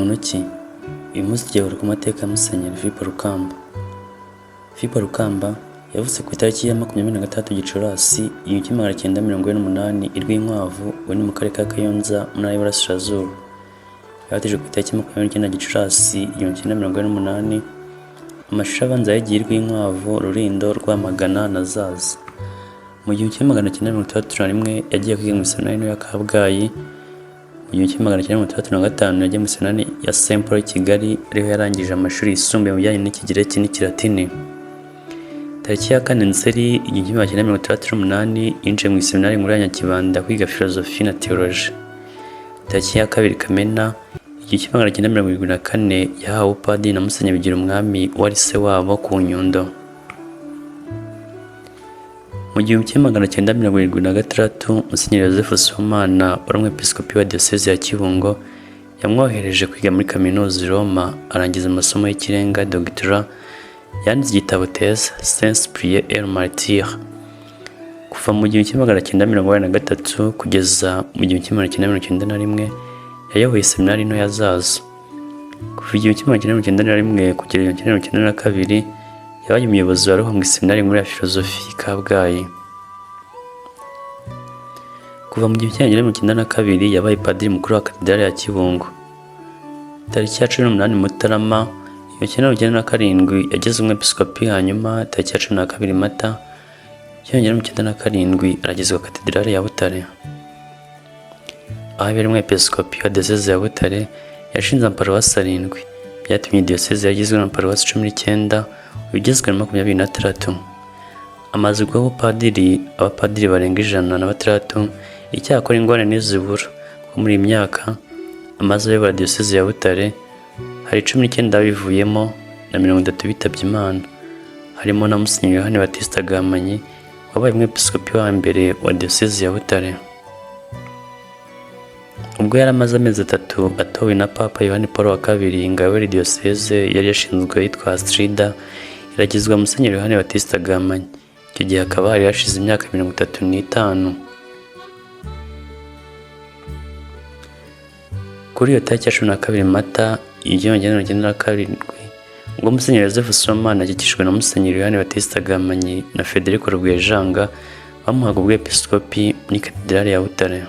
muntu ki? Uyu munsi tugiye ku mateka ya Musenyeri Filipo Rukamba. Filipo Rukamba yavutse ku itariki ya 26 Gicurasi 1948 i Rwinkwavu, uri mu karere ka Kayonza mu ntara y'Iburasirazuba. Yabatijwe ku itariki 29 Gicurasi 1948. Amashuri abanza yagiye Rwinkwavu, Rulindo, Rwamagana na Zaza. Mu 1961 yagiye kwiga mu iseminari ya Kabgayi. Mu 1965 yagiye mu iseminari ya St Paul Kigali, ariho yarangije amashuri yisumbuye mu bijyanye n'ikigireki n'ikilatini. Tariki ya 4 Nzeri 1968 yinjiye mu iseminari nkuru ya Nyakibanda kwiga Filozofiya na Tewolojiya. Tariki ya 2 Kamena 1974 yahawe upadiri na Musenyeri Bigirumwami wari se wabo ku Nyundo. Mu 1976 Musenyeri Yozefu Sibomana wari umwepiskopi wa diyoseze ya Kibungo yamwohereje kwiga muri kaminuza i Roma, arangiza amasomo y'ikirenga Doctorat. Yanditse igitabo Thèse Sens Prier et Martyr. Kuva mu 1983 kugeza mu 1991 yayoboye iseminari nto ya Zaza. Kuva 1991 kugera 1992 yabaye umuyobozi wa roho mu iseminari nkuru ya Filozofiya Kabgayi. Kuva mu 1992 yabaye padiri mukuru wa Katedrali ya Kibungo. Tariki ya 18 Mutarama 1997 yageze umwepiskopi, hanyuma tariki ya 12 Mata 1997 aragezwa Katedrali ya Butare. Aho yari umwepiskopi wa diyoseze ya Butare, yashinze amaparuwasi 7, byatumye diyoseze yagizwe n'amaparuwasi 19 ugizwe na 26. Amaze kuba abapadiri barenga 106. Icyakora ingorane n'izibura kuko muri iyi myaka amaze ayobora diyoseze ya Butare hari 19 bivuyemo na 30 bitabye Imana, harimo na Musenyeri Yozefu wabaye umwepiskopi wa mbere wa diyoseze ya Butare. Ubwo yari amaze amezi 3 atowe na Papa Yohani Paul wa II ngo ayobore diyoseze yari yashinzwe yitwa Astrida, iragizwa Musenyeri Yozefu. Icyo gihe akaba hari hashize imyaka 35. Kuri iyo tariki ya 12 Mata 1997 ubwo Musenyeri Yozefu Sibomana akikijwe na Musenyeri Yozefu na Federico Rwejanga bamuhaga ubwepiskopi muri Katedrali ya Butare.